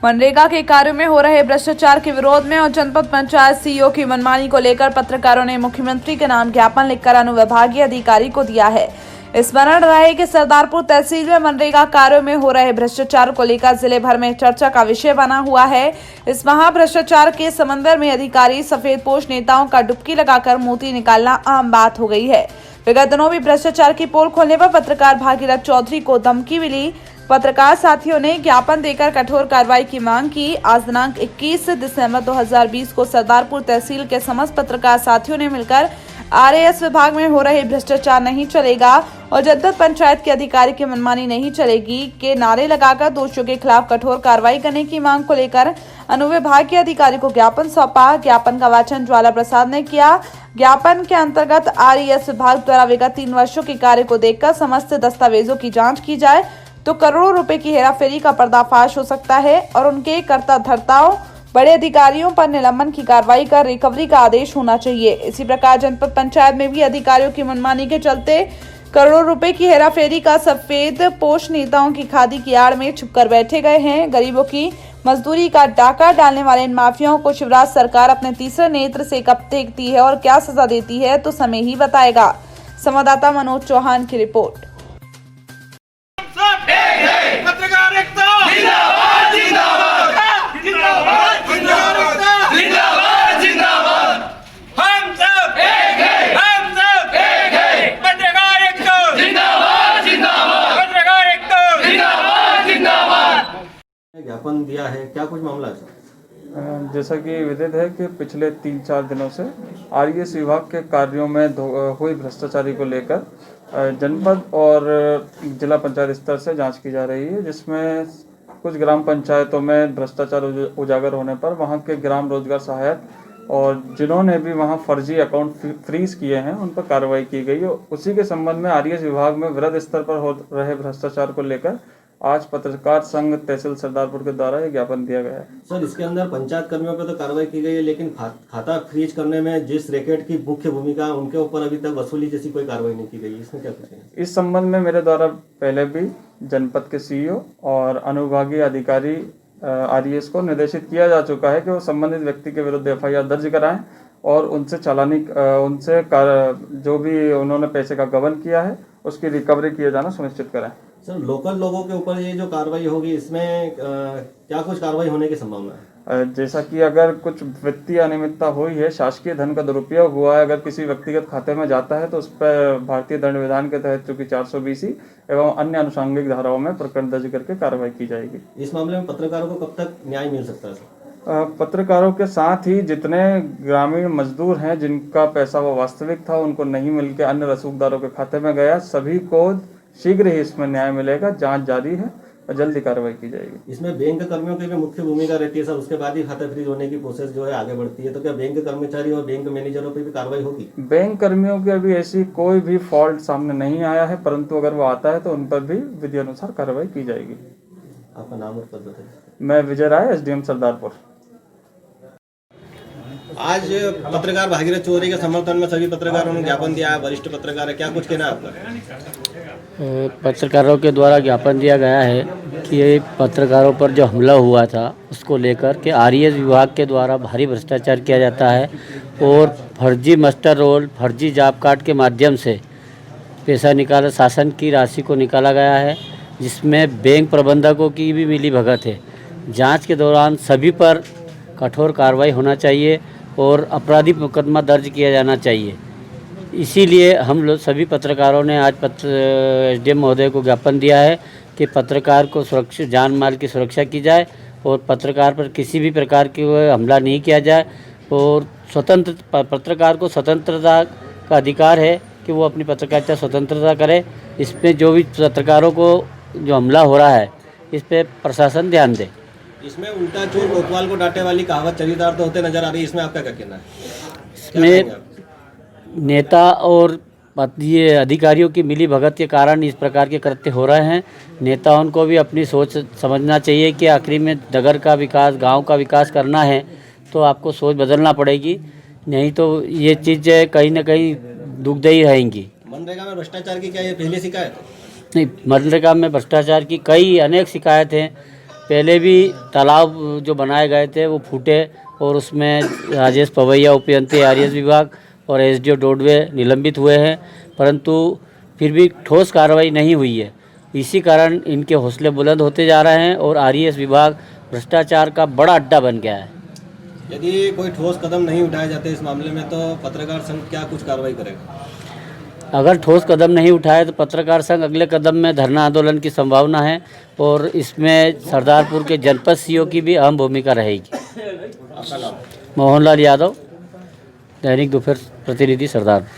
मनरेगा के कार्यों में हो रहे भ्रष्टाचार के विरोध में और जनपद पंचायत सीईओ की मनमानी को लेकर पत्रकारों ने मुख्यमंत्री के नाम ज्ञापन लिखकर अनुविभागीय अधिकारी को दिया है। स्मरण रहे कि सरदारपुर तहसील में मनरेगा कार्यों में हो रहे भ्रष्टाचार को लेकर जिले भर में चर्चा का विषय बना हुआ है। इस महाभ्रष्टाचार के समंदर में अधिकारी सफेदपोश नेताओं का डुबकी लगाकर मोती निकालना आम बात हो गई है। विगत दिनों भी भ्रष्टाचार की पोल खोलने पर पत्रकार भागीरथ चौधरी को धमकी मिली। पत्रकार साथियों ने ज्ञापन देकर कठोर कार्रवाई की मांग की। आज दिनांक 21 दिसंबर 2020 को सरदारपुर तहसील के समस्त पत्रकार साथियों ने मिलकर आरएएस विभाग में हो रहे भ्रष्टाचार नहीं चलेगा और जनपद पंचायत के अधिकारी की मनमानी नहीं चलेगी के नारे लगाकर दोषियों के खिलाफ कठोर कार्रवाई करने की मांग को लेकर अनुविभागीय अधिकारी को ज्ञापन सौंपा। ज्ञापन का वाचन ज्वाला प्रसाद ने किया। ज्ञापन के अंतर्गत आरएएस विभाग द्वारा विगत 3 वर्षों के कार्य को देखकर समस्त दस्तावेजों की जाँच की जाए तो करोड़ों रुपए की हेराफेरी का पर्दाफाश हो सकता है और उनके कर्ता धर्ताओं बड़े अधिकारियों पर निलंबन की कार्रवाई कर रिकवरी का आदेश होना चाहिए। इसी प्रकार जनपद पंचायत में भी अधिकारियों की मनमानी के चलते करोड़ों रुपए की हेराफेरी का सफेद पोश नेताओं की खादी की आड़ में छुपकर बैठे गए हैं। गरीबों की मजदूरी का डाका डालने वाले इन माफियाओं को शिवराज सरकार अपने तीसरे नेत्र से कब देखती है और क्या सजा देती है तो समय ही बताएगा। संवाददाता मनोज चौहान की रिपोर्ट। ज्ञापन दिया है, क्या कुछ मामला है सर? जैसा कि विदित है कि पिछले 3-4 दिनों से आरएएस विभाग के कार्यों में हुई भ्रष्टाचारी को लेकर जनपद और जिला पंचायत स्तर से जांच की जा रही है, जिसमें कुछ ग्राम पंचायतों में भ्रष्टाचार उजागर होने पर वहां के ग्राम रोजगार सहायक और जिन्होंने भी वहां फर्जी अकाउंट फ्रीज किए हैं उन पर कार्रवाई की गई है। उसी के संबंध में आरएएस विभाग में वृहद स्तर पर हो रहे भ्रष्टाचार को लेकर आज पत्रकार संघ तहसील सरदारपुर के द्वारा ये ज्ञापन दिया गया है। सर, इसके अंदर पंचायत कर्मियों पर तो कार्रवाई की गई है, लेकिन खाता फ्रीज करने में जिस रैकेट की मुख्य भूमिका उनके ऊपर अभी तक वसूली जैसी कोई कार्रवाई नहीं की गई, इसमें क्या कुछ है? इस संबंध में मेरे द्वारा पहले भी जनपद के सीईओ और अनुविभागीय अधिकारी आरएएस को निर्देशित किया जा चुका है कि वो संबंधित व्यक्ति के विरुद्ध एफआईआर दर्ज कराएं और उनसे जो भी उन्होंने पैसे का गबन किया है उसकी रिकवरी किया जाना सुनिश्चित कराएं। सर, लोकल लोगों के ऊपर ये जो कार्रवाई होगी इसमें क्या कुछ कार्रवाई होने की संभावना है? जैसा कि अगर कुछ वित्तीय अनियमितता हुई है, शासकीय धन का दुरुपयोग हुआ है, अगर किसी व्यक्तिगत खाते में जाता है तो उस पर भारतीय दंड विधान के तहत चूंकि 420 एवं अन्य अनुषंगिक धाराओं में प्रकरण दर्ज करके कार्रवाई की जाएगी। इस मामले में पत्रकारों को कब तक न्याय मिल सकता है सर? पत्रकारों के साथ ही जितने ग्रामीण मजदूर हैं जिनका पैसा वो वास्तविक था उनको नहीं मिलकर अन्य रसूखदारों के खाते में गया, सभी को शीघ्र ही इसमें न्याय मिलेगा। जांच जारी है और जल्दी कार्रवाई की जाएगी। इसमें बैंक कर्मियों की भी मुख्य भूमिका रहती है सर, उसके बाद ही खाता फ्रीज होने की प्रोसेस जो है आगे बढ़ती है, तो क्या बैंक कर्मचारी और बैंक मैनेजरों पर भी कार्रवाई होगी? बैंक कर्मियों की अभी ऐसी कोई भी फॉल्ट सामने नहीं आया है, परंतु अगर वो आता है तो उन पर भी विधि अनुसार कार्रवाई की जाएगी। आपका नाम और पद बताइए। मैं विजय राय, एसडीएम सरदारपुर। आज पत्रकार भागीरथ चौधरी के समर्थन में सभी पत्रकारों ने ज्ञापन दिया है, वरिष्ठ पत्रकार है, क्या कुछ कहना है आपका? पत्रकारों के द्वारा ज्ञापन दिया गया है कि ये पत्रकारों पर जो हमला हुआ था उसको लेकर के आरएएस विभाग के द्वारा भारी भ्रष्टाचार किया जाता है और फर्जी मास्टर रोल, फर्जी जॉब कार्ड के माध्यम से पैसा निकाला, शासन की राशि को निकाला गया है, जिसमें बैंक प्रबंधकों की भी मिलीभगत है। जांच के दौरान सभी पर कठोर कार्रवाई होना चाहिए और अपराधी मुकदमा दर्ज किया जाना चाहिए। इसीलिए हम लोग सभी पत्रकारों ने आज एसडीएम महोदय को ज्ञापन दिया है कि पत्रकार को सुरक्षा, जान माल की सुरक्षा की जाए और पत्रकार पर किसी भी प्रकार की हमला नहीं किया जाए और पत्रकार को स्वतंत्रता का अधिकार है कि वो अपनी पत्रकारिता स्वतंत्रता करे। इसमें जो भी पत्रकारों को जो हमला हो रहा है इस पर प्रशासन ध्यान दे। इसमें उल्टा चोर कोतवाल को डांटे वाली कहावत चरितार्थ होते नजर आ रही है, इसमें आपका क्या कहना है? इसमें नेता और ये अधिकारियों की मिली भगत के कारण इस प्रकार के कृत्य हो रहे हैं। नेताओं को भी अपनी सोच समझना चाहिए कि आखिरी में नगर का विकास, गांव का विकास करना है तो आपको सोच बदलना पड़ेगी, नहीं तो ये चीज़ें कहीं ना कहीं दुखदायी रहेंगी। मनरेगा में भ्रष्टाचार की क्या ये पहली शिकायत? नहीं, मनरेगा में भ्रष्टाचार की कई अनेक शिकायत हैं पहले भी तालाब जो बनाए गए थे वो फूटे और उसमें राजेश पवैया उपयंत्री आरएस विभाग और एसडीओ डोडवे निलंबित हुए हैं, परंतु फिर भी ठोस कार्रवाई नहीं हुई है। इसी कारण इनके हौसले बुलंद होते जा रहे हैं और आरएस विभाग भ्रष्टाचार का बड़ा अड्डा बन गया है। यदि कोई ठोस कदम नहीं उठाए जाते इस मामले में तो पत्रकार संघ क्या कुछ कार्रवाई करेगा? अगर ठोस कदम नहीं उठाए तो पत्रकार संघ अगले कदम में धरना आंदोलन की संभावना है और इसमें सरदारपुर के जनपद सीओ की भी अहम भूमिका रहेगी। आपका नाम? मोहनलाल यादव, दैनिक दोपहर प्रतिनिधि, सरदारपुर।